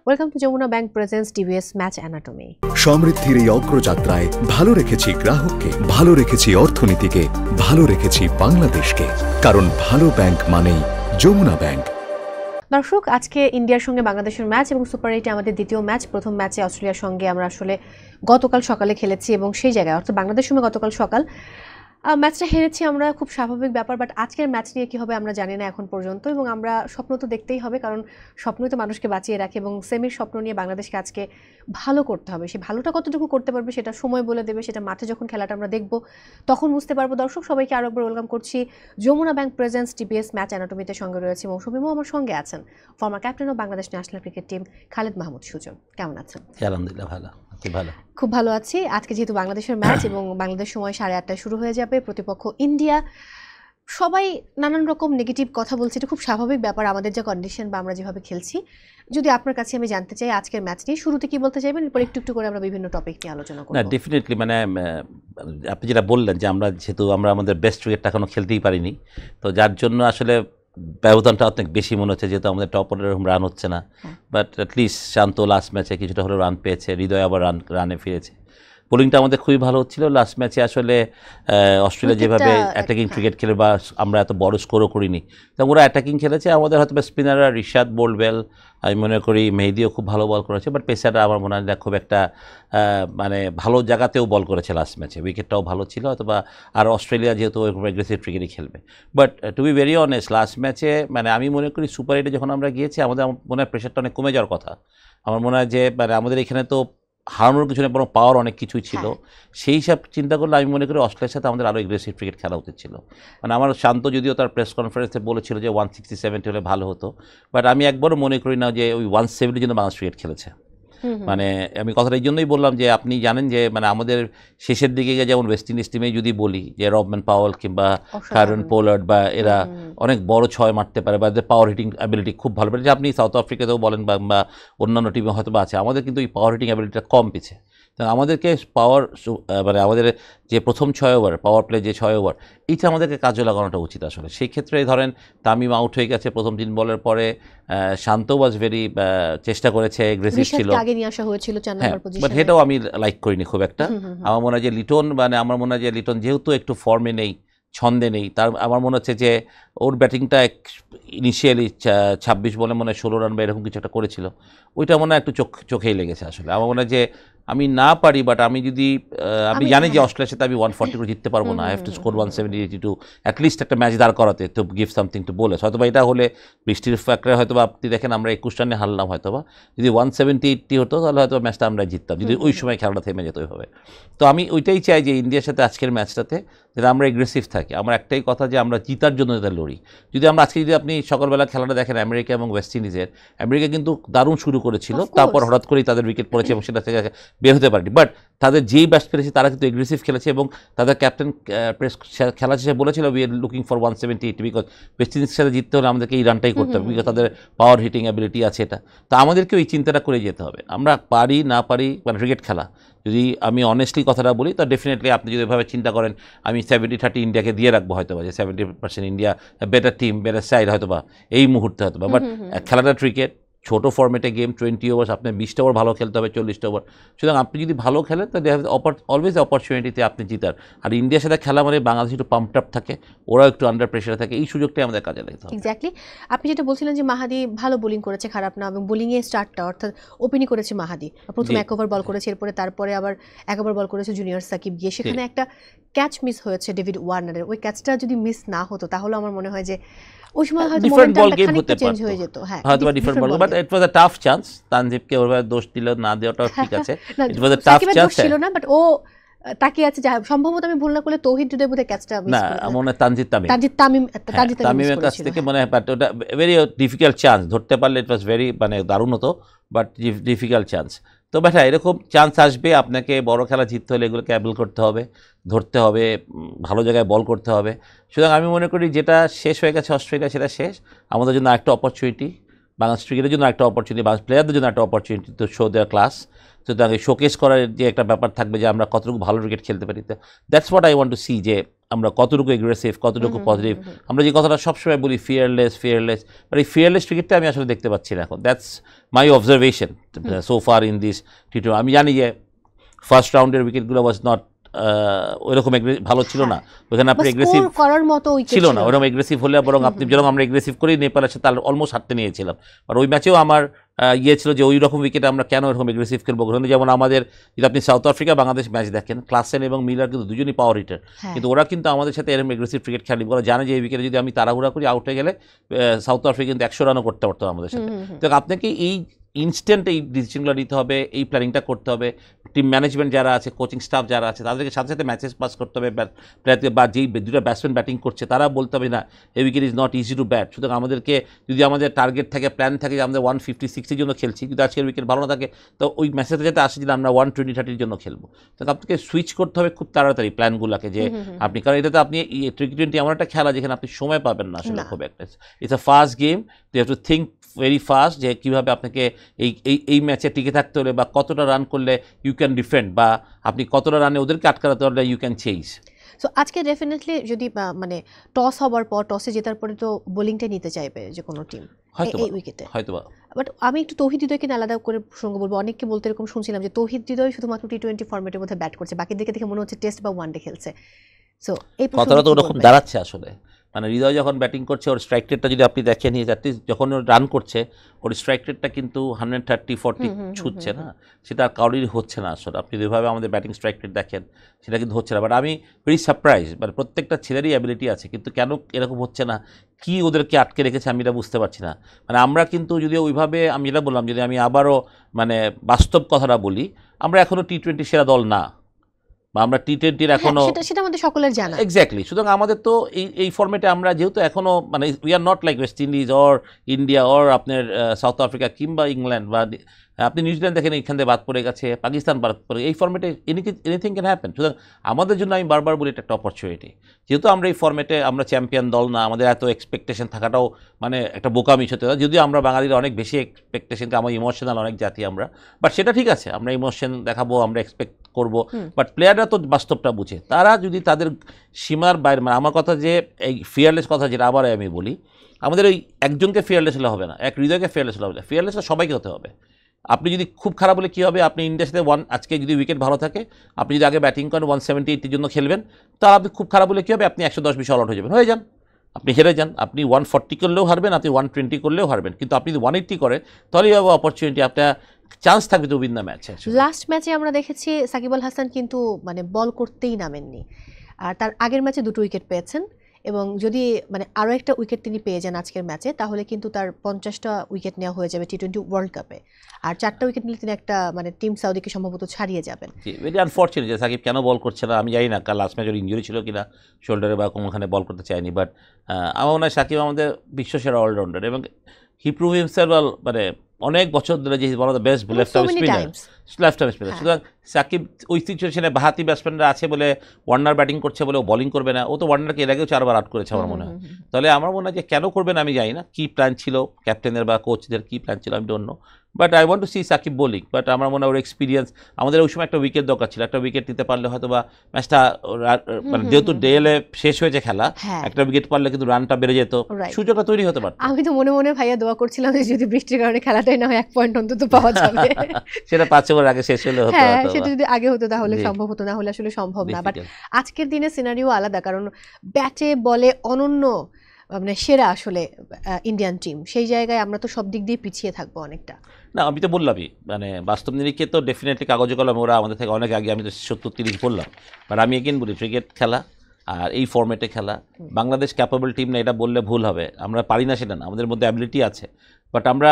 Welcome to Jamuna bank presents TVS match anatomy. সমৃদ্ধির এই অগ্রযাত্রায় ভালো রেখেছি গ্রাহককে, ভালো রেখেছি অর্থনীতিকে, ভালো রেখেছি বাংলাদেশকে, কারণ ভালো ব্যাংক মানেই যমুনা ব্যাংক। দর্শক, আজকে ইন্ডিয়ার সঙ্গে বাংলাদেশের ম্যাচ এবং সুপার 8 আমাদের দ্বিতীয় ম্যাচ। প্রথম ম্যাচে অস্ট্রেলিয়ার সঙ্গে আমরা আসলে গতকাল সকালে খেলেছি এবং সেই জায়গায় অর্থাৎ বাংলাদেশের সঙ্গে গতকাল সকাল ম্যাচটা হেরেছি আমরা, খুব স্বাভাবিক ব্যাপার। বাট আজকের ম্যাচ নিয়ে কী হবে আমরা জানি না এখন পর্যন্ত, এবং আমরা স্বপ্ন তো দেখতেই হবে, কারণ স্বপ্নই তো মানুষকে বাঁচিয়ে রাখে। এবং সেমির স্বপ্ন নিয়ে বাংলাদেশকে আজকে ভালো করতে হবে। সেই ভালোটা কতটুকু করতে পারবে সেটা সময় বলে দেবে, সেটা মাঠে যখন খেলাটা আমরা দেখব তখন বুঝতে পারবো। দর্শক সবাইকে আরও একবার ওয়েলকাম করছি Jamuna bank presents TPS match অ্যানাটমিতে। সঙ্গে রয়েছে মৌসুমিমও আমার সঙ্গে আছেন, former captain of Bangladesh national cricket team Khaled Mahmud Sujon. কেমন আছেন? আলহামদুলিল্লাহ ভালো, খুব ভালো আছি। আজকে যেহেতু বাংলাদেশের ম্যাচ এবং বাংলাদেশ সময় 8:30টায় শুরু হয়ে যাবে, প্রতিপক্ষ ইন্ডিয়া। সবাই নানান রকম নেগেটিভ কথা বলছে, এটা খুব স্বাভাবিক ব্যাপার আমাদের যে কন্ডিশন বা আমরা যেভাবে খেলছি। যদি আপনার কাছে আমি জানতে চাই আজকের ম্যাচ নিয়ে শুরুতে কি বলতে চাইবেন, এরপর একটু একটু করে আমরা বিভিন্ন টপিক নিয়ে আলোচনা করব। না, ডেফিনেটলি মানে আপনি যেটা বললেন যে আমরা আমাদের বেস্ট ক্রিকেটটা এখনো খেলতেই পারিনি, তো যার জন্য আসলে ব্যবধানটা অনেক বেশি মনে হচ্ছে, যেহেতু আমাদের টপ অর্ডারে রান হচ্ছে না। বাট অ্যাটলিস্ট শান্ত লাস্ট ম্যাচে কিছুটা হলেও রান পেয়েছে, হৃদয় আবার রানে ফিরেছে। বোলিংটা আমাদের খুবই ভালো হচ্ছিল লাস্ট ম্যাচে। আসলে অস্ট্রেলিয়া যেভাবে অ্যাটাকিং ক্রিকেট খেলে বা আমরা এত বড় স্কোরও করিনি, তো ওরা অ্যাটাকিং খেলেছে। আমাদের হয়তো স্পিনাররা রিশাদ বোল্ডওয়েল, আমি মনে করি মেহেদিও খুব ভালো বল করেছে, বাট পেসাররা আমার মনে হয় খুব একটা মানে ভালো জায়গাতেও বল করেছে লাস্ট ম্যাচে। উইকেটটাও ভালো ছিল অথবা, আর অস্ট্রেলিয়া যেহেতু ওইরকম অ্যাগ্রেসিভ ক্রিকেটই খেলবে। But to be very honest, last ম্যাচে মানে আমি মনে করি সুপার 8-এ যখন আমরা গিয়েছি আমাদের মনে হয় প্রেশারটা অনেক কমে যাওয়ার কথা। আমার মনে হয় যে মানে আমাদের এখানে তো হারানোর কিছু নেই, বরং পাওয়ার অনেক কিছুই ছিল। সেই হিসাব চিন্তা করলে আমি মনে করি অস্ট্রেলিয়ার সাথে আমাদের আরও এগ্রেসিভ ক্রিকেট খেলা উচিত ছিল। মানে আমার শান্ত যদিও তার প্রেস কনফারেন্সে বলেছিল যে 160-70 হলে ভালো হতো, বাট আমি একবারও মনে করি না যে ওই 170 জন্য বাংলাদেশ ক্রিকেট খেলেছে। মানে আমি কথাটা এই জন্যই বললাম যে আপনি জানেন যে মানে আমাদের শেষের দিকে যেমন ওয়েস্ট ইন্ডিজ টিমে যদি বলি যে রবম্যান পাওয়েল কিংবা কারন পোলার্ড বা এরা অনেক বড় ছয় মারতে পারে বা এদের পাওয়ার হিটিং অ্যাবিলিটি খুব ভালো, যে আপনি সাউথ আফ্রিকাতেও বলেন বা অন্যান্য টিমে হয়তো বা আছে, আমাদের কিন্তু এই পাওয়ার হিটিং অ্যাবিলিটিটা কম পিছে। আমাদেরকে পাওয়ার মানে আমাদের যে প্রথম 6 ওভার পাওয়ার প্লে যে 6 ওভার, এইটা আমাদেরকে কাজে লাগানোটা উচিত আসলে। সেই ক্ষেত্রে ধরেন তামিম আউট হয়ে গেছে প্রথম 3 বলের পরে, শান্ত ওয়াজ ভেরি চেষ্টা করেছে, এগ্রেসিভ ছিল, আগে নিয়ে আসা হয়েছিল 4 নম্বর পজিশনে, বাট সেটাও আমি লাইক করিনি খুব একটা। আমার মনে হয় যে লিটন যেহেতু একটু ফর্মে নেই, ছন্দে নেই, তার আমার মনে হচ্ছে যে ওর ব্যাটিংটা ইনিশিয়ালি 26 বলে মনে হয় 16 রান বা এরকম কিছু একটা করেছিল, ওইটা মনে হয় একটু চোখেই লেগেছে আসলে। আমার মনে হয় যে আমি না পারি, বাট আমি যদি আমি জানি যে অস্ট্রেলিয়ার সাথে আমি 140 করে জিততে পারবো না, I have to score 170 to at least একটা ম্যাচ দাঁড় করাতে, তো গিভ সামথিং টু বোলার্স। হয়তো বা এটা হলে বৃষ্টির ফ্যাক্টরে হয়তো বা আপনি দেখেন আমরা 21 রানে হারলাম, হয়তো বা যদি 170-80 হতো তাহলে হয়তো ম্যাচটা আমরা জিততাম, যদি ওই সময় খেলাটা থেমে যেত ওইভাবে। তো আমি ওইটাই চাই যে ইন্ডিয়ার সাথে আজকের ম্যাচটাতে যাতে আমরা এগ্রেসিভ থাকি। আমার একটাই কথা যে আমরা জিতার জন্য যাতে লড়ি। যদি আমরা আজকে যদি আপনি সকালবেলা খেলাটা দেখেন আমেরিকা এবং ওয়েস্ট ইন্ডিজের, আমেরিকা কিন্তু দারুণ শুরু করেছিল, তারপর হঠাৎ করেই তাদের উইকেট পড়েছে এবং সেটা থেকে বের হতে পারেনি। বাট তাদের যেই ব্যাট খেলেছে তারা কিন্তু এগ্রেসিভ খেলেছে এবং তাদের ক্যাপ্টেন প্রেস খেলা শেষে বলেছিল we are looking for 170-80, because West ইন্ডিজের সাথে জিততে হলে আমাদেরকে এই রানটাই করতে হবে, বিকজ তাদের পাওয়ার হিটিং অ্যাবিলিটি আছে এটা। তো আমাদেরকেও এই চিন্তাটা করে যেতে হবে, আমরা পারি না পারি মানে ক্রিকেট খেলা। যদি আমি অনেস্টলি কথাটা বলি তো ডেফিনেটলি আপনি যদি এভাবে চিন্তা করেন আমি 70-30 ইন্ডিয়াকে দিয়ে রাখবো হয়তো বা, যে 70% India better team, better side হয়তো বা এই মুহূর্তে হয়তো বা। বাট খেলাটা ক্রিকেট, ছোটো ফর্মেটে গেম, 20 ওভার্স, আপনার 20টা ওভার ভালো খেলতে হবে, 40টা ওভার। সুতরাং আপনি যদি ভালো খেলেন তাহলে অলওয়েজ অপরচুনিটিতে আপনি জিতার। আর ইন্ডিয়ার সাথে খেলা মানে বাংলাদেশ একটু পাম্পড আপ থাকে, ওরাও একটু আন্ডার প্রেশারে থাকে, এই সুযোগটাই আমাদের কাজে লাগতে হবে। এক্স্যাক্টলি। আপনি যেটা বলছিলেন যে মাহাদি ভালো বোলিং করেছে, খারাপ না, এবং বোলিংয়ে স্টার্টটা অর্থাৎ ওপেনিং করেছে মাহাদি, প্রথম 1 ওভার বল করেছে, তারপরে আবার 1 ওভার বল করেছে জুনিয়র সাকিব গিয়ে, সেখানে একটা ক্যাচ মিস হয়েছে ডেভিড ওয়ার্নারের। ওই ক্যাচটা যদি মিস না হতো তাহলে আমার মনে হয় যে ওই সময় হয়তো ডিফারেন্ট বল গেম হতে চেঞ্জ হয়ে যেত। হ্যাঁ, হয়তো different ball, but it was a tough chance. তানজিবকে ওভাবে দোষ দিল না দেওয়াটাও ঠিক আছে, ইট ওয়াজ আ টাফ চান্স ছিল না, বাট ও তাকিয়ে আছে, সম্ভবত আমি ভুল না করলে তৌহিদ যদি বোধহয় ক্যাচটা মিস করে না, মনে তানজিদ কাছ থেকে মনে হয়, বাট ওটা ভেরি ডিফিকাল্ট চান্স, ধরতে পারলে ইট ওয়াজ ভেরি মানে দারুণ হতো, বাট ডিফিকাল্ট চান্স। তো ব্যাটা এরকম চান্স আসবে, আপনাকে বড় খেলা জিততে হলে এগুলোকে অ্যাবল করতে হবে, ধরতে হবে, ভালো জায়গায় বল করতে হবে। সুতরাং আমি মনে করি যেটা শেষ হয়ে গেছে অস্ট্রেলিয়া সেটা শেষ, আমাদের জন্য একটা অপরচুনিটি, বাংলাদেশ ক্রিকেটের জন্য একটা অপরচুনিটি, বাংলাদেশ প্লেয়ারদের জন্য একটা opportunity to show there class. সুতরাং শোকেস করার যে একটা ব্যাপার থাকবে যে আমরা কতটুকু ভালো ক্রিকেট খেলতে পারি, that's what I want to see, যে আমরা কতটুকু এগ্রেসিভ, কতটুকু পজিটিভ, আমরা যে কথাটা সবসময় বলি ফিয়ারলেস, বাট এই ফিয়ারলেস ক্রিকেটটা আমি আসলে দেখতে পাচ্ছি না এখন। That's my observation so far in this T20. আমি জানি যে ফার্স্ট রাউন্ডের উইকেটগুলো ওয়াজ নট ওইরকম ভালো ছিল না, ওখানে আপনি এগ্রেসিভ করার মতো উইকেট ছিল না, ওরকম এগ্রেসিভ হলে বরং আপনি যেরকম আমরা এগ্রেসিভ করেই নেপালের সাথে অলমোস্ট হারতে নিয়েছিলাম। আর ওই ম্যাচেও আমার ছিল যে ওই রকম উইকেটে আমরা কেন এরকম এগ্রেসিভ খেলবো। যেমন আমাদের যদি আপনি সাউথ আফ্রিকা বাংলাদেশ ম্যাচ দেখেন, ক্লাসেন এবং মিলার কিন্তু দুজনই পাওয়ার হিটার, কিন্তু ওরা কিন্তু আমাদের সাথে এরকম এগ্রেসিভ ক্রিকেট খেলি, ওরা জানে যে এই উইকেটে যদি আমি তাড়াহুড়া করি আউট হয়ে গেলে সাউথ আফ্রিকা কিন্তু 100 রানও করতে পারতো আমাদের সাথে। তো আপনাকে এই ইনস্ট্যান্ট এই ডিসিশনগুলো নিতে হবে, এই প্ল্যানিংটা করতে হবে। টিম ম্যানেজমেন্ট যারা আছে, কোচিং স্টাফ যারা আছে, তাদেরকে সাথে সাথে ম্যাচেস পাস করতে হবে, বা যেই দুটো ব্যাটসম্যান ব্যাটিং করছে তারা বলতে হবে না এই wicket is not easy to bat. সুতরাং আমাদেরকে যদি আমাদের টার্গেট থাকে, প্ল্যান থাকে যে আমাদের 150-60 জন্য খেলছি, কিন্তু আজকের উইকেট ভালো না থাকে, তো ওই ম্যাচেতে যাতে আসে যে আমরা 120-30 জন্য খেলবো। তো আপনাকে সুইচ করতে হবে খুব তাড়াতাড়ি প্ল্যানগুলোকে, যে আপনি, কারণ এটাতে আপনি টি20 এমন একটা খেলা যেখানে আপনি সময় পাবেন না আসলে খুব একটা। It's a fast game, you have to think very fast যে কীভাবে আপনাকে এই ম্যাচে টিকে থাকতে হলে, বা কতটা রান করলে ইউ ক্যান ডিফেন্ড, বা আপনি কতটা রানে ওদেরকে আটকাতে পারলে ইউ ক্যান চেঞ্জ। সো আজকে ডেফিনেটলি যদি মানে টস হওয়ার পর, টসে জেতার পরে তো বোলিংটা নিতে চাইবে যে কোনো টিম এই উইকেটে হয়তো। বাট আমি একটু তৌহিদ হৃদয়কে আলাদা করে প্রসঙ্গ বলবো। অনেককে বলতে এরকম শুনছিলাম যে তৌহিদ হৃদয় শুধুমাত্র টি20 ফরম্যাটের মধ্যে ব্যাট করছে, বাকিদেরকে দেখে মনে হচ্ছে টেস্ট বা ওয়ানডে খেলছে। সো এই কথাটা তো ওরকম দাঁড়াচ্ছে আসলে। মানে হৃদয় যখন ব্যাটিং করছে, ওর স্ট্রাইক রেটটা যদি আপনি দেখেন, যখন ওর রান করছে ওর স্ট্রাইক রেটটা কিন্তু 130-40 ছুটছে না, সেটা আর কারোরই হচ্ছে না আসলে। আপনি যেভাবে আমাদের ব্যাটিং স্ট্রাইক রেট দেখেন সেটা কিন্তু হচ্ছে না। বাট আমি ভেরি সারপ্রাইজ, মানে প্রত্যেকটা ছেলেরই অ্যাবিলিটি আছে, কিন্তু কেন এরকম হচ্ছে না, কি ওদেরকে আটকে রেখেছে আমি এটা বুঝতে পারছি না। মানে আমরা কিন্তু যদি ওইভাবে, আমি যেটা বললাম, যদি আমি আবারও মানে বাস্তব কথাটা বলি, আমরা এখনও টি20 সেরা দল না, বা আমরা টি20 এখনো, সেটা আমাদের সকলের জানা। এক্স্যাক্টলি। সুতরাং আমাদের তো এই ফর্মেটে আমরা যেহেতু এখনো, মানে we are not like West Indies or India or আপনার সাউথ আফ্রিকা কিংবা ইংল্যান্ড, বা আপনি নিউজিল্যান্ড দেখেন এখান থেকে বাদ পড়ে গেছে, পাকিস্তান বাদ পড়ে, এই ফর্মেটে এনিথিং ক্যান হ্যাপেন। সুতরাং আমাদের জন্য আমি বারবার বলি এটা একটা অপরচুনিটি, যেহেতু আমরা এই ফর্মেটে আমরা চ্যাম্পিয়ন দল না, আমাদের এত এক্সপেকটেশন থাকাটাও মানে একটা বোকামি হতে হয়। যদিও আমরা বাঙালিরা অনেক বেশি এক্সপেকটেশনকে, আমার ইমোশনাল অনেক জাতি আমরা, বাট সেটা ঠিক আছে, আমরা ইমোশন দেখাবো, আমরা এক্সপেক্ট করব, বাট প্লেয়াররা তো বাস্তবটা বুঝে। তারা যদি তাদের সীমার বাইরে, মানে আমার কথা যে এই ফিয়ারলেস কথা যেটা আবার আমি বলি, আমাদের ওই একজনকে ফিয়ারলেস হলে হবে না, এক হৃদয়কে ফিয়ারলেস হলে হবে না, ফিয়ারলেস সবাইকে হতে হবে। আপনি যদি খুব খারাপ হলে কী হবে, আপনি ইন্ডিয়ার সাথে আজকে যদি উইকেট ভালো থাকে, আপনি যদি আগে ব্যাটিং করেন 170-80 জন্য খেলবেন, তাহলে আপনি খুব খারাপ হলে কী হবে, আপনি 110-20 অল আউট হয়ে যান, আপনি হেরে যান, আপনি 140 করলেও হারবেন, আপনি 120 করলেও হারবেন, কিন্তু আপনি যদি 180 করে তাহলেই হবে অপরচুনিটি, আপনার চান্স থাকবে তো উইন দ্য ম্যাচ। লাস্ট ম্যাচে আমরা দেখেছি সাকিব আল হাসান কিন্তু মানে বল করতেই নামেননি, আর তার আগের ম্যাচে 2টো উইকেট পেয়েছেন, এবং যদি মানে আরও একটা উইকেট তিনি পেয়ে যান আজকের ম্যাচে, তাহলে কিন্তু তার 50টা উইকেট নেওয়া হয়ে যাবে টি20 ওয়ার্ল্ড কাপে, আর 4টা উইকেট নিলে তিনি একটা মানে টিম সাউদিকে সম্ভবত ছাড়িয়ে যাবেন। ভেরি আনফর্চুনেট যে সাকিব কেন বল করছে না আমি জানি না, কাল লাস্ট ম্যাচের ইঞ্জুরি ছিল কিনা শোল্ডারে, বা কোনোখানে বল করতে চায়নি, বাট আমার মনে হয় সাকিব আমাদের বিশ্বসেরা অলরাউন্ডার, এবং হি প্রুভ হিমসেলফ মানে অনেক বছর ধরে যে one of the best left arm spinner. সুতরাং সাকিব ওই সিচুয়েশনে বাহাতি ব্যাটসম্যানরা আছে বলে, ওয়ার্নার ব্যাটিং করছে বলে ও বোলিং করবে না, ও তো ওয়ার্নারকে এর আগেও 4বার আউট করেছে আমার মনে হয়। তাহলে আমার মনে হয় যে কেন করবেন আমি জানি না, কী প্ল্যান ছিল ক্যাপ্টেনের বা কোচদের, কী প্ল্যান ছিল আমি don't know, but I want to see Shakib bowling. বাট আমার মনে হয় ওর এক্সপিরিয়েন্স, আমাদের ওই সময় একটা উইকেট দরকার ছিল, একটা উইকেট নিতে পারলে হয়তো বা ম্যাচটা, মানে যেহেতু ডেলে শেষ হয়েছে খেলা, একটা উইকেট পারলে কিন্তু রানটা বেড়ে যেত, সুযোগটা তৈরি হতে পারত। আমি তো মনে মনে ভাইয়া দোয়া করছিলাম যে যদি বৃষ্টির কারণে খেলাটাই না হয় 1 পয়েন্ট অন্তত পাওয়া যাবে, সেটা 5 ওভার আগে শেষ হলে হতো, সেটা যদি আগে হতো তাহলে সম্ভব হতো, না হলে আসলে সম্ভব না। বাট আজকের দিনে সিনারিও আলাদা, কারণ ব্যাটে বলে অনন্য মানে সেরা আসলে ইন্ডিয়ান টিম, সেই জায়গায় আমরা তো সব দিক দিয়ে পিছিয়ে থাকবো অনেকটা। না আমি তো বললামই, মানে বাস্তব নিরিখে তো ডেফিনেটলি কাগজে কলমে ওরা আমাদের থেকে অনেক আগে, আমি তো 70-30 বললাম, বাট আমি এগেন বলি ক্রিকেট খেলা আর এই ফর্মেটে খেলা, বাংলাদেশ ক্যাপেবল টিম না এটা বললে ভুল হবে, আমরা পারি না সেটা না, আমাদের মধ্যে অ্যাবিলিটি আছে, বাট আমরা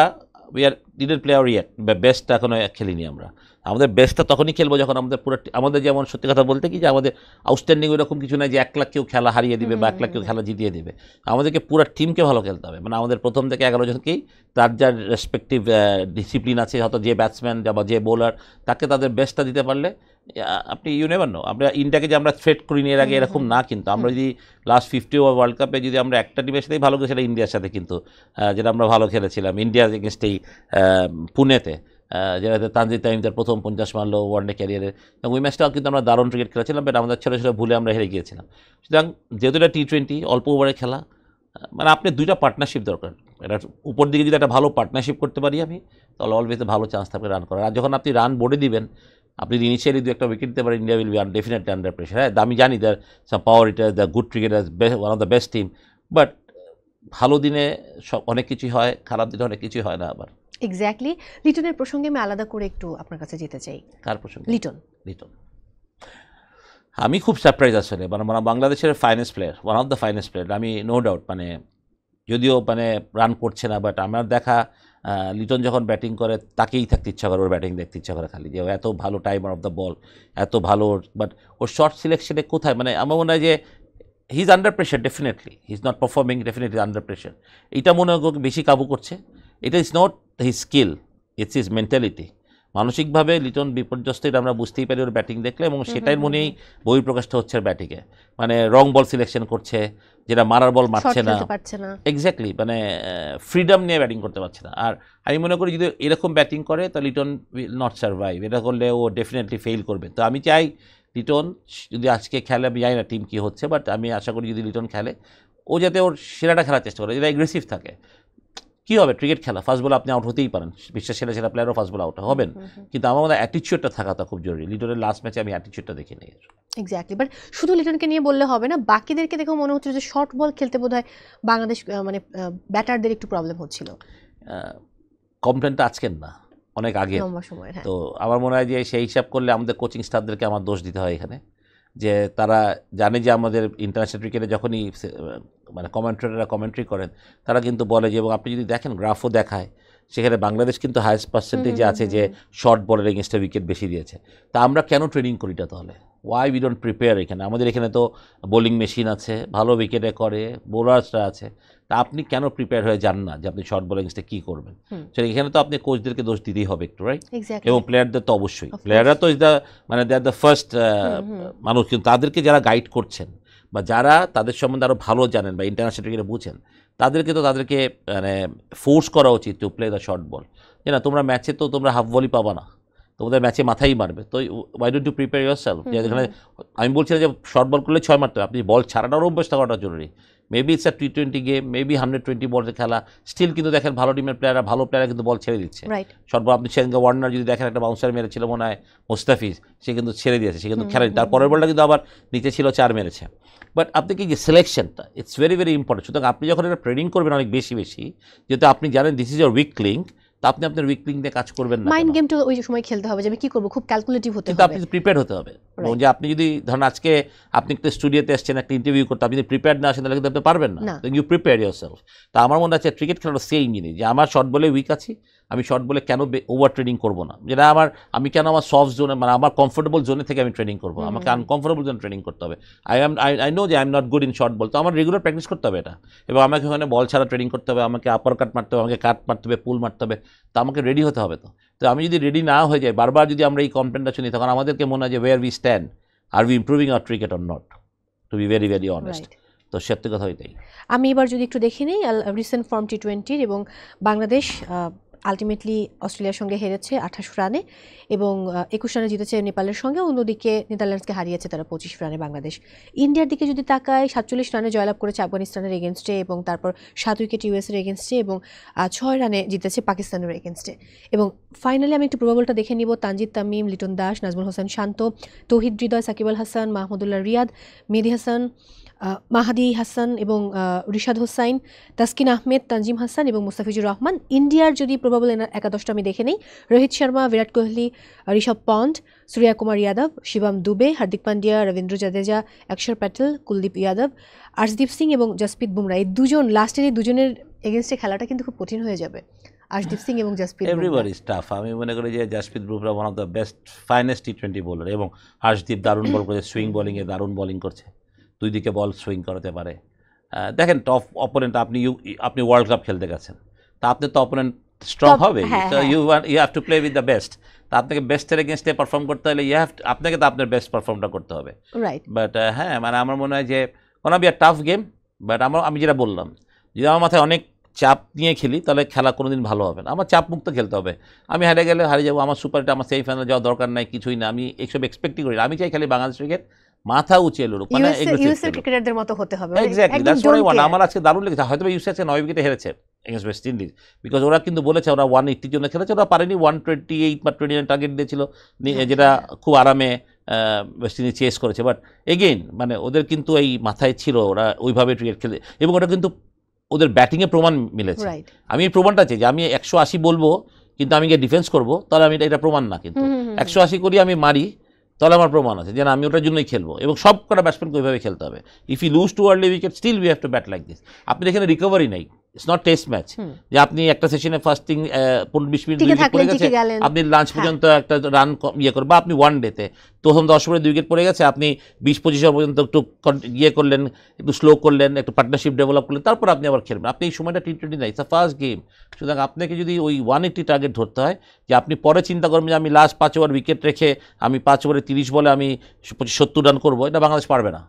we are didn't player yet, বেস্টটা এখনও খেলিনি আমরা। আমাদের বেস্টটা তখনই খেলবো যখন আমাদের পুরো, আমাদের যেমন সত্যি কথা বলতে কি যে আমাদের আউটস্ট্যান্ডিং ওইরকম কিছু নাই যে 1 লাখ কেউ খেলা হারিয়ে দিবে বা 1 লাখ কেউ খেলা জিতিয়ে দেবে, আমাদেরকে পুরো টিমকে ভালো খেলতে হবে। মানে আমাদের প্রথম থেকে 11 জনকেই তার যার রেসপেক্টিভ ডিসিপ্লিন আছে, হয়তো যে ব্যাটসম্যান বা যে বোলার, তাকে তাদের বেস্টটা দিতে পারলে আপনি ইউ নেভার নো, আমরা ইন্ডিয়াকে যে আমরা থ্রেট করি নিয়ে আগে এরকম না, কিন্তু আমরা যদি লাস্ট 50 ওভার ওয়ার্ল্ড কাপে যদি আমরা একটা টিমের সাথেই ভালো করি, সেটা ইন্ডিয়ার সাথে, কিন্তু যেটা আমরা ভালো খেলেছিলাম ইন্ডিয়া এগেনস্ট এই পুনেতে, যেটাতে তানজিদ তামিম তার প্রথম 50 মারলো ওয়ানডে ক্যারিয়ারে, এবং ওই ম্যাচটাও কিন্তু আমরা দারুণ ক্রিকেট খেলেছিলাম, বাট আমাদের ছোটো ছোটো ভুলে আমরা হেরে গিয়েছিলাম। সুতরাং যেহেতু এটা T20 অল্প ওভারে খেলা, মানে আপনি দুইটা পার্টনারশিপ দরকার। এটা উপর দিকে যদি একটা ভালো পার্টনারশিপ করতে পারি আমি, তাহলে অলওয়েজ ভালো চান্স থাকবে রান করার। আর যখন আপনি রান বোর্ডে দিবেন, আপনি ইনিশিয়ালি দু একটা উইকেট দিতে পারেন, India will be definitely under pressure. হ্যাঁ, আমি জানি there some power, it the good cricketer, one of the best team, but ভালো দিনে সব অনেক কিছুই হয়, খারাপ দিনে অনেক কিছুই হয় না আবার। এক্স্যাক্টলি। লিটনের প্রসঙ্গে আমি আলাদা করে একটু আপনার কাছে যেতে চাই। কার প্রসঙ্গে? লিটন। আমি খুব সারপ্রাইজ আসলে, মানে বাংলাদেশের finest player, one of the finest player, আমি নো ডাউট, মানে যদিও মানে রান করছে না, বাট আমার দেখা লিটন যখন ব্যাটিং করে তাকেই থাকতে ইচ্ছা করে, ওর ব্যাটিং দেখতে ইচ্ছা করে খালি, যে এত ভালো টাইমার অফ দ্য বল, এত ভালো, বাট ওর শর্ট সিলেকশনে কোথায়, মানে আমার মনে হয় যে he is under pressure, definitely he is not performing, definitely under pressure. এটা মনে হয় ওকে বেশি কাবু করছে। এটা is not his skill, it's his mentality. মানসিকভাবে লিটন বিপর্যস্ত, এটা আমরা বুঝতেই পারি ওর ব্যাটিং দেখলে, এবং সেটাই মনেই বহিঃপ্রকাশটা হচ্ছে ব্যাটিংয়ে, মানে রং বল সিলেকশন করছে, যেটা মারার বল মারছে না, এক্স্যাক্টলি, মানে ফ্রিডম নিয়ে ব্যাটিং করতে পারছে না। আর আমি মনে করি যদি এরকম ব্যাটিং করে তো লিটন উইল নট সার্ভাইভ, এটা করলে ও ডেফিনেটলি ফেল করবে। তো আমি চাই লিটন যদি আজকে খেলে, আমি জানি না টিম কী হচ্ছে, বাট আমি আশা করি যদি লিটন খেলে, ও যাতে ওর সেরাটা খেলার চেষ্টা করে, যেটা এগ্রেসিভ থাকে। কী হবে, ক্রিকেট খেলা, ফার্স্ট বলে আপনি আউট হতেই পারেন, বিশ্বের সেরা সেরা প্লেয়ারও ফার্স্ট বলে আউট হবেন, কিন্তু আমার মধ্যে অ্যাটিচিউডটা থাকাটা খুব জরুরি। লিটনের লাস্ট ম্যাচে আমি অ্যাটিচিউডটা দেখে নিই। এক্স্যাক্টলি, বাট শুধু লিটনকে নিয়ে বললে হবে না, বাকিদেরকে দেখেও মনে হচ্ছে যে শর্ট বল খেলতে বোধহয় বাংলাদেশ মানে ব্যাটারদের একটু প্রবলেম হচ্ছিল। কমপ্লেনটা আজকের না, অনেক আগে। তো আমার মনে হয় যে সেই হিসাব করলে আমাদের কোচিং স্টাফদেরকে আমার দোষ দিতে হয় এখানে, যে তারা জানে যে আমাদের ইন্টারন্যাশনাল ক্রিকেটে যখনই মানে কমেন্ট্রেটাররা কমেন্ট্রি করেন, তারা কিন্তু বলে যে, এবং আপনি যদি দেখেন গ্রাফও দেখায়, সেখানে বাংলাদেশ কিন্তু হাইয়েস্ট পার্সেন্টেজে আছে যে শর্ট বলের এগেনস্টে উইকেট বেশি দিয়েছে। তা আমরা কেন ট্রেনিং করিটা তাহলে? Why we don't prepare? এখানে আমাদের এখানে তো বোলিং মেশিন আছে, ভালো উইকেটে করে, বোলার্সরা আছে, তা আপনি কেন প্রিপেয়ার হয়ে যান না যে আপনি শর্ট বল এগেনস্টে কী করবেন? সেটা এখানে তো আপনি কোচদেরকে দোষ দিতেই হবে একটু, রাইট? এবং প্লেয়ারদের তো অবশ্যই, প্লেয়াররা তো ইজ দ্য মানে দে আর দ্য ফার্স্ট মানুষ, কিন্তু তাদেরকে যারা গাইড করছেন বা যারা তাদের সম্বন্ধে আরও ভালো জানেন বা ইন্টারন্যাশনাল ক্রিকেটে বুঝেন, তাদেরকে মানে ফোর্স করা উচিত to play the short ball. যে না, তোমরা ম্যাচে তো তোমরা হাফ বলই পাবা না, তোমাদের ম্যাচে মাথাই মারবে, তো why don't you prepare yourself? যেখানে আমি বলছি না যে শর্ট বল করলে 6 মারতে হবে, আপনি বল ছাড়াটারও অভ্যাস থাকাটা জরুরি। Maybe it's a T20 game, maybe 120 বলের খেলা, স্টিল কিন্তু দেখেন ভালো টিমের প্লেয়াররা কিন্তু বল ছেড়ে দিচ্ছে। শর্ট বল আপনি সেদিনকে ওয়ার্নার যদি দেখেন, একটা বাউন্সার মেরেছিল মনে হয় মোস্তাফিজ, সে কিন্তু ছেড়ে দিয়েছে, সে কিন্তু খেলেনি, তার পরের বলটা কিন্তু আবার নিচে ছিল, 4 মেরেছে। বাট আপনি কি যে সিলেকশনটা, ইটস ভেরি ভেরি ইম্পর্টেন্ট। সুতরাং আপনি যখন এটা ট্রেনিং করবেন অনেক বেশি যেহেতু আপনি জানেন this is your weak link, তা আপনি আপনার উইক লিঙ্ক দিয়ে কাজ করবেন না। মাইন্ড গেমটা ওই সময় খেলতে হবে যে আমি কি করব, খুব ক্যালকুলেটিভ হতে হবে, কিন্তু আপনি প্রিপেয়ার হতে হবে। এবং যে আপনি যদি ধরেন আজকে আপনি একটা স্টুডিওতে এসেছেন একটা ইন্টারভিউ করতে, আপনি যদি প্রিপেয়ার্ড না আসেন তাহলে কিন্তু আপনি পারবেন না। You prepare yourself. তা আমার মনে আছে ক্রিকেট খেলাটা সেম জিনিস, যে আমার শর্ট বলে উইক আছি, আমি শর্ট বলে কেন ওভার ট্রেনিং করবো না, যেটা আমি কেন আমার সফট জোনে, মানে আমার কমফোর্টেবল জোনে থেকে আমি ট্রেনিং করবো, আমাকে আনকমফোর্টেবল জোনে ট্রেনিং করতে হবে। আই নো যে I am not good in short ball, তো আমার রেগুলার প্র্যাকটিস করতে হবে এটা, এবং আমাকে ওখানে বল ছাড়া ট্রেনিং করতে হবে, আমাকে আপার কাট মারতে হবে, আমাকে কাট মারতে হবে, পুল মারতে হবে, তো আমাকে রেডি হতে হবে। তো আমি যদি রেডি না হয়ে যাই, বারবার যদি আমরা এই কমপ্লেনটা শুনি, তখন আমাদেরকে মনে হয় যে ওয়ার উই স্ট্যান্ড, আর we improving our cricket or not, to be very very honest. তো সত্যি কথা এটাই। আমি এবার যদি একটু দেখে নিই রিসেন্ট ফর্ম T20 এবং বাংলাদেশ আলটিমেটলি অস্ট্রেলিয়ার সঙ্গে হেরেছে 28 রানে এবং 21 রানে জিতেছে নেপালের সঙ্গে, অন্যদিকে নেদারল্যান্ডসকে হারিয়েছে তারা 25 রানে। বাংলাদেশ ইন্ডিয়ার দিকে যদি তাকায়, 47 রানে জয়লাভ করেছে আফগানিস্তানের এগেনস্টে, এবং তারপর 7 উইকেট ইউএসের এগেনস্টে, এবং 6 রানে জিতেছে পাকিস্তানের এগেনস্টে। এবং ফাইনালি আমি একটু প্রবাবলটা দেখে নিব। তানজিদ তামিম, লিটন দাস, নাজমুল হোসেন শান্ত, তৌহিদ হৃদয়, সাকিব আল হাসান, মাহমুদুল্লাহ রিয়াদ, মেহেদী হাসান, মাহাদি হাসান এবং রিশাদ হোসাইন, তাসকিন আহমেদ, তানজিম হাসান এবং মুস্তাফিজুর রহমান। ইন্ডিয়ার যদি প্রবাবল একাদশটা আমি দেখে নেই, রোহিত শর্মা, বিরাট কোহলি, ঋষভ পন্ট, সূর্য কুমার যাদব, শিবম দুবে, হার্দিক পান্ডিয়া, রবীন্দ্র জাদেজা, অক্ষর প্যাটেল, কুলদীপ যাদব, আর্শদীপ সিং এবং জসপ্রীত বুমরা। এই লাস্টের এই দুজনের এগেনস্টে খেলাটা কিন্তু খুব কঠিন হয়ে যাবে। আর্শদীপ সিং এবং জসপ্রীত, এভরিবডি ইজ টাফ। আমি মনে করি যে Jasprit Bumrah one of the best finest T20 bowler, এবং আর্শদীপ দারুণ বল করছে, সুইং বোলিংয়ে দারুণ বোলিং করছে, দুই দিকে বল সুইং করাতে পারে। দেখেন টপ অপোনেন্ট, আপনি ওয়ার্ল্ড কাপ খেলতে গেছেন, তা আপনার তো অপোনেন্ট স্ট্রং হবে, you have to play with the best. তা আপনাকে বেস্টের এগেনস্টে পারফর্ম করতে হলে আপনাকে তো আপনার বেস্ট পারফর্মটা করতে হবে, রাইট? বাট হ্যাঁ, মানে আমার মনে হয় যে কোন be a tough game, but আমি যেটা বললাম, যদি আমার মাথায় অনেক চাপ নিয়ে খেলি তাহলে খেলা কোনোদিন ভালো হবে না। আমার চাপ মুক্ত খেলতে হবে। আমি হারিয়ে গেলে হারিয়ে যাবো, আমার সুপার হিট, আমার সেমিফাইনাল যাওয়ার দরকার নাই, কিছুই না, আমি এইসব এক্সপেক্টই করি না। আমি চাই খালি বাংলাদেশ ক্রিকেট মাথা উঁচিয়ে লড়ুক, মানে ইউএসএ ক্রিকেটারদের মতো হতে হবে, exactly that's what I want. আমার আজকে দারুণ লেগেছে, হয়তো ইউএসএ আজকে 9 উইকেটে হেরেছে এগেন্স্ট ওয়েস্ট ইন্ডিজ, বিকজ ওরা কিন্তু বলেছে ওরা 180 জন্য খেলেছে, ওরা পারেনি, 128 বা 29 টার্গেট দিয়েছিল, যেটা খুব আরামে ওয়েস্ট ইন্ডিজ চেস করেছে। বাট এগেইন মানে ওদের কিন্তু এই মাথায় ছিল ওরা ওইভাবে ক্রিকেট খেলে, এবং ওটা কিন্তু ওদের ব্যাটিংয়ে প্রমাণ মিলেছে। আমি এই প্রমাণটা চাই যে আমি 180 বলবো কিন্তু আমি গিয়ে ডিফেন্স করবো, তাহলে আমি এটা প্রমাণ না, কিন্তু 180 করি আমি মারি, তাহলে আমার প্রমাণ আছে যে না আমি ওটার জন্যই খেলবো, এবং সব কটা ব্যাটসম্যানকে ওইভাবে খেলতে হবে। If you lose two early wicket still we have to bat like this. আপনি এখানে রিকভারি নেই, ইটস নট টেস্ট ম্যাচ যে আপনি একটা সেশনে ফার্স্টিং 15-20 মিনিট পড়ে গেছে, আপনি লাঞ্চ পর্যন্ত একটা রান ইয়ে করবেন, বা আপনি ওয়ান ডেতে প্রথম 10 ওভারে 2 উইকেট পড়ে গেছে, আপনি 20-25 ওভার পর্যন্ত একটু ইয়ে করলেন, একটু স্লো করলেন, একটু পার্টনারশিপ ডেভেলপ করলেন, তারপর আপনি আবার খেলবেন। আপনি এই সময়টা T20 না, ইটস আ ফার্স্ট গেম। সুতরাং আপনাকে যদি ওই 180 টার্গেট ধরতে হয়, যে আপনি পরে চিন্তা করবেন যে আমি লাস্ট 5 ওভার উইকেট রেখে আমি 5 ওভারে 30 বলে আমি 70 রান করবো, এটা বাংলাদেশ পারবে না।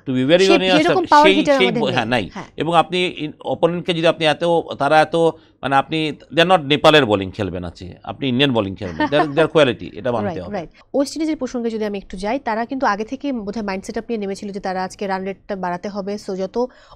টু বি ভেরি অনেস্ট, হ্যাঁ নাই। এবং আপনি অপোনেন্টকে যদি আপনি তারা এত মানে আপনি দে আর নট নেপালের বোলিং খেলবেন, আছে আপনি ইন্ডিয়ান বোলিং খেলবেন, দেয়ার কোয়ালিটি, এটা মানতে হবে। ওয়েস্ট ইন্ডিজের প্রসঙ্গে যদি আমি একটু যাই, তারা কিন্তু আগে থেকে বোধহয় মাইন্ডসেট আপ নিয়ে নেমেছিল যে তারা আজকে রান রেটটা বাড়াতে হবে, সো যত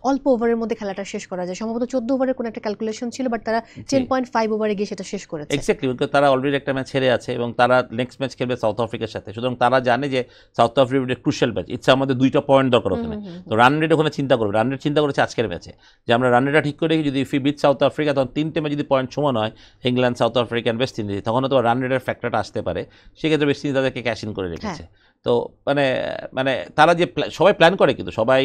অল্প ওভারের মধ্যে খেলাটা শেষ করা যায়। সম্ভবত 14 ওভারের কোনো একটা ক্যালকুলেশন ছিল, বাট তারা 10.5 ওভারে গিয়ে সেটা শেষ করেছে। এক্স্যাক্টলি, তারা অলরেডি একটা ম্যাচ হেরে আছে এবং তারা নেক্সট ম্যাচ খেলবে সাউথ আফ্রিকার সাথে। সুতরাং তারা জানে যে সাউথ আফ্রিকার ক্রুশিয়াল ম্যাচ, ইচ্ছা আমাদের 2টা পয়েন্ট দরকার ওখানে। তো রান রেট ওখানে চিন্তা করবে, রান রেট চিন্তা করেছে আজকের ম্যাচে যে আমরা রান রেটটা ঠিক করে যদি if you beat South Africa, তখন 3টে ম্যাচ যদি পয়েন্ট সমান হয়, England, South Africa and West Indies, তখন তো রান রেটের ফ্যাক্টরটা আসতে পারে। সেক্ষেত্রে ওয়েস্ট ইন্ডিজ তাদেরকে ক্যাশ ইন করে রেখেছে। তো মানে তারা যে সবাই প্ল্যান করে, কিন্তু সবাই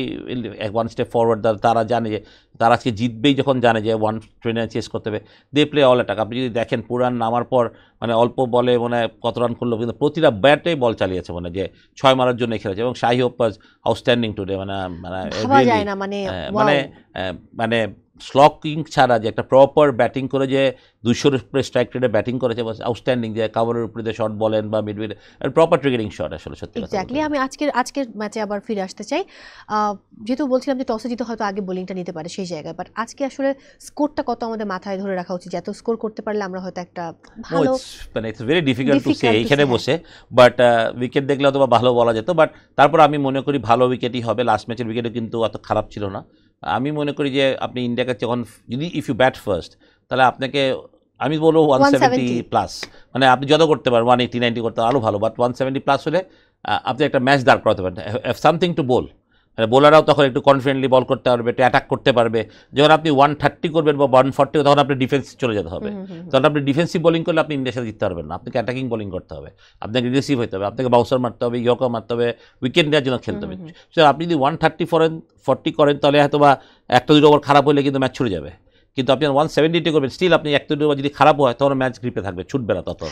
1 স্টেপ ফরওয়ার্ড, তারা জানে যে তারা আজকে জিতবেই, যখন জানে যে 120 চেস করতে হবে, দে প্লে অল অ্যাটাক। আপনি যদি দেখেন পুরান নামার পর মানে অল্প বলে মানে কত রান করলো, কিন্তু প্রতিটা ব্যাটে বল চালিয়েছে, মানে যে 6 মারার জন্য খেলেছে। এবং শাহি হোপ ওয়াজ আউটস্ট্যান্ডিং টুডে, মানে স্লকিং ছাড়া যে একটা প্রপার ব্যাটিং করে যে 200-এর উপরে স্ট্রাইক রেটে ব্যাটিং করেছে, আউটস্ট্যান্ডিং, যে কাভারের উপরে যে শট বলেন বা মিডউইড প্রপার ট্রিগারিং শট, আসলে সত্যি কথা। এক্স্যাক্টলি। আমি আজকের ম্যাচে আবার ফিরে আসতে চাই, যেহেতু বলছিলাম যে টসে জিতে হয়তো আগে বোলিংটা নিতে পারে সেই জায়গায়, বাট আজকে আসলে স্কোরটা কত আমাদের মাথায় ধরে রাখা উচিত, এত স্কোর করতে পারলে আমরা হয়তো একটা ভালো, মানে it's very difficult to say এইখানে বসে, বাট উইকেট দেখলে হয়তো ভালো বলা যেত। বাট তারপর আমি মনে করি ভালো উইকেটই হবে। লাস্ট ম্যাচের উইকেটও কিন্তু অত খারাপ ছিল না। আমি মনে করি যে আপনি ইন্ডিয়াকে যখন যদি ইফ ইউ ব্যাট ফার্স্ট, তাহলে আপনাকে আমি বলবো 170+, মানে আপনি যত করতে পারেন 180-90 করতে আরও ভালো, বাট 170+ হলে আপনি একটা ম্যাচ দাঁড় করাতে পারেন, সামথিং টু বোল। মানে বোলাররাও তখন একটু কনফিডেন্টলি বল করতে পারবে, একটু অ্যাটাক করতে পারবে। যখন আপনি 130 করবেন বা 140, তখন আপনি ডিফেন্স চলে যেতে হবে। তখন আপনি ডিফেন্সিভ বোলিং করলে আপনি ইন্ডিয়ার সাথে জিততে পারবেন না। আপনাকে অ্যাটাকিং বোলিং করতে হবে, আপনাকে রিসিভ হতে হবে, আপনাকে বাউন্সার মারতে হবে, ইয়র্কার মারতে হবে, উইকেট নেওয়ার জন্য খেলতে হবে। সো আপনি যদি 130-40 করেন, তাহলে হয়তো বা 1-2 ওভার খারাপ হলে কিন্তু ম্যাচ ছুটে যাবে। কিন্তু আপনি 170 করবেন, স্টিল আপনি 1-2 ওভার যদি খারাপ হয়, তখন ম্যাচ গ্রিপে থাকবে, ছুটবে না, তত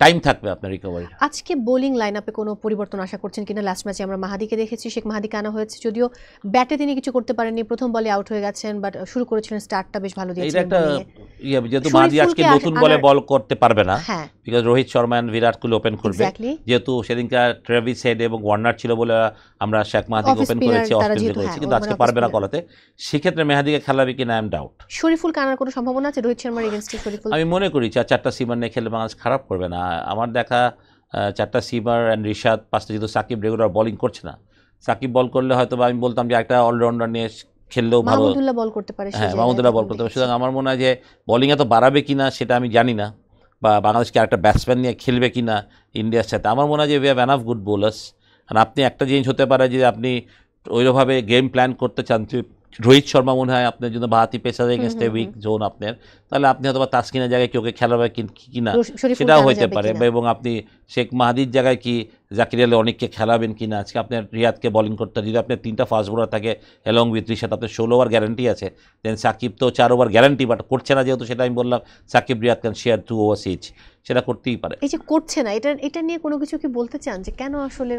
টাইম থাকবে আপনার রিকভারি। আজকে বোলিং লাইন আপে কোনো পরিবর্তন আশা করছেন কিনা? লাস্ট ম্যাচে আমরা মাহাদিকে দেখেছি, শেখ মাহাদিকে আনা হয়েছে, যদিও ব্যাটে তিনি কিছু করতে পারেননি, প্রথম বলে আউট হয়ে গেছেন, বাট শুরু করেছিলেন, স্টার্টটা বেশ ভালো দিয়েছিলেন। এটা একটা যেহেতু মাহাদি আজকে নতুন বলে বল করতে পারবে না, because Rohit Sharma and Virat Kohli open করবে, যেহেতু সেদিনকার ট্রেভিস হেড এবং ওয়ার্নার ছিল বলে আমরা শেখ মাহাদিকে ওপেন করেছি, অস্ট্রেলিয়া করেছি, কিন্তু আজকে পারবে না কলাতে। সেক্ষেত্রে মেহাদিকে খেলাবে কিনা আই এম ডাউট। শরীফুল আনার কোনো সম্ভাবনা আছে রোহিত শর্মার এগেইনস্টে? শরীফুল আমি মনে করি 4টা সিমার নিয়ে খেলে বাংলাদেশ খারাপ করবে না। আমার দেখা 4টা সিমার অ্যান্ড রিশাদ, 5টা, যেহেতু সাকিব রেগুলার বোলিং করছে না, সাকিব বল করলে হয়তো আমি বলতাম যে একটা অলরাউন্ডার নিয়ে খেললেও ভালো, মাহমুদুল্লাহ বল করতে পারে। হ্যাঁ, মাহমুদুল্লাহ বল করতে পারে। সুতরাং আমার মনে হয় যে বোলিং এত বাড়াবে কিনা সেটা আমি জানি না, বা বাংলাদেশকে আরেকটা ব্যাটসম্যান নিয়ে খেলবে কিনা ইন্ডিয়ার সাথে। আমার মনে হয় যে we have enough good bowlers. আর আপনি একটা জিনিস হতে পারে যে আপনি ওইভাবে গেম প্ল্যান করতে চান, রোহিত শর্মা মনে হয় আপনার জন্য বাহাতি pacer against a weak zone আপনার, তাহলে আপনি হয়তো তাসকিনের জায়গায় কেউকে খেলাবে কিনা সেটাও হইতে পারে, এবং আপনি শেখ মাহাদির জায়গায় কি জাকির আলী অনেককে খেলাবেন কিনা। আজকে আপনার রিয়াদকে বোলিং করতে, যদি আপনার 3টা ফাস্ট বোলার থাকে অ্যালং উইথ রিশাদ, আপনার 16 ওভার গ্যারান্টি আছে। দেন সাকিব তো 4 ওভার গ্যারান্টি, বাট করছে না, যেহেতু সেটা আমি বললাম Shakib Riyad can share 2 overs each, সেটা করতেই পারে। এই যে করছে না, এটা নিয়ে কোনো কিছু কি বলতে চান যে কেন আসলে?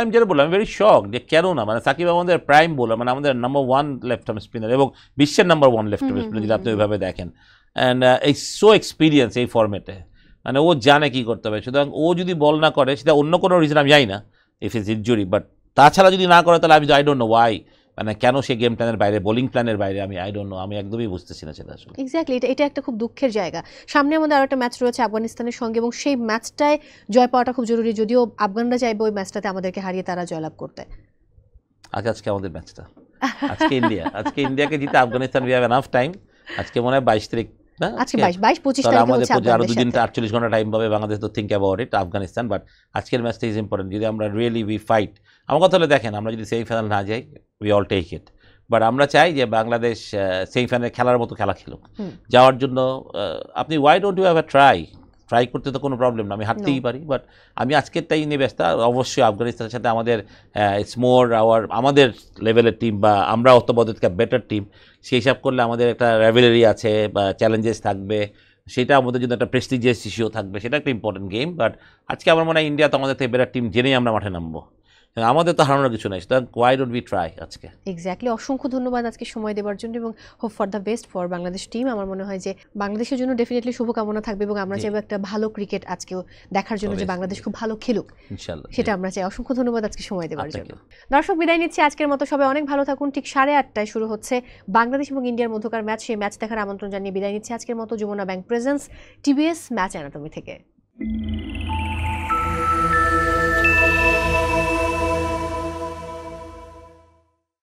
আমি যেটা বললাম, আমি ভেরি শক যে কেন না, মানে সাকিব আমাদের প্রাইম বোলার, মানে আমাদের নাম্বার 1 লেফট আর্ম স্পিনার এবং বিশ্বের নাম্বার 1 লেফট আর্ম স্পিনার, যদি আপনি ওইভাবে দেখেন। অ্যান্ড এই সো এক্সপিরিয়েন্স এই ফর্মেটে, মানে ও জানে কী করতে হবে। সুতরাং ও যদি বল না করে, সেটা অন্য কোনো রিজন আমি জানি না, ইফ ইজ ইনজুরি, বাট তাছাড়া যদি না করে, তাহলে আমি আই ডোন্ট নো ওয়াই মানে কেন সে গেম প্ল্যানের বাইরে, বোলিং প্ল্যানের বাইরে, আমি আই ডোন্ট নো, আমি একদমই বুঝতেছি না সেটা আসলে। এক্স্যাক্টলি, এটা একটা খুব দুঃখের জায়গা। সামনে আমাদের আরো একটা ম্যাচ রয়েছে আফগানিস্তানের সঙ্গে, এবং সেই ম্যাচটায় জয় পাওয়াটা খুব জরুরি, যদিও আফগানরা চাইবে ওই ম্যাচটাতে আমাদেরকে হারিয়ে তারা জয়লাভ করতে। আজকে আমাদের ম্যাচটা, আজকে ইন্ডিয়াকে জিতে Afghanistan, we have enough time. আজকে মনে হয় 22 তারিখ না, আজকে 22-25 তারিখে আমাদের হচ্ছে আরো আফগানদের 2 দিন সাথে। 48 ঘন্টা টাইম পাবে বাংলাদেশ তো think about it Afghanistan. But আজকের ম্যাচটা ইজ ইম্পর্টেন্ট। যদি আমরা রিয়েলি উই ফাইট, আমার কথা হলে দেখেন, আমরা যদি সেমিফাইনাল না যাই we all take it, but আমরা চাই যে বাংলাদেশ সেমিফাইনালে খেলার মতো খেলা খেলুক। যাওয়ার জন্য আপনি why don't you have a try করতে তো কোনো প্রবলেম না, আমি হারতেই পারি, বাট আমি আজকেরটাই নিয়ে ব্যস্ত। অবশ্যই আফগানিস্তানের সাথে আমাদের ইটস মোর আমাদের লেভেলের টিম, বা আমরা অত্যবদৎকা বেটার টিম, সেই হিসাব করলে আমাদের একটা রাইভেলারি আছে বা চ্যালেঞ্জেস থাকবে, সেটা আমাদের জন্য একটা প্রেস্টিজিয়াস ইস্যুও থাকবে, সেটা একটা ইম্পর্টেন্ট গেম। বাট আজকে আমার মনে হয় ইন্ডিয়া তো আমাদের থেকে বেটার টিম জেনেই আমরা মাঠে নামবো, আমাদের তো হারানোর কিছু নাই, সুতরাং ওয়াই ডোন্ট উই ট্রাই আজকে। এক্স্যাক্টলি, অসংখ্য ধন্যবাদ আজকে সময় দেওয়ার জন্য, এবং hope for the best for Bangladesh team. আমার মনে হয় যে বাংলাদেশের জন্য ডেফিনেটলি শুভকামনা থাকবে, এবং আমরা চাইবো একটা ভালো ক্রিকেট আজকেও দেখার জন্য, যে বাংলাদেশ খুব ভালো খেলুক, ইনশাআল্লাহ, সেটা আমরা চাই। অসংখ্য ধন্যবাদ আজকে সময় দেওয়ার জন্য। দর্শক, বিদায় নিচ্ছি আজকের মতো। সবাই অনেক ভালো থাকুন। ঠিক 8:30টায় শুরু হচ্ছে বাংলাদেশ এবং ইন্ডিয়ার মধ্যকার ম্যাচ। সেই ম্যাচ দেখার আমন্ত্রণ জানিয়ে বিদায় নিচ্ছি আজকের মতো Jamuna bank presents TBS match anatomy থেকে।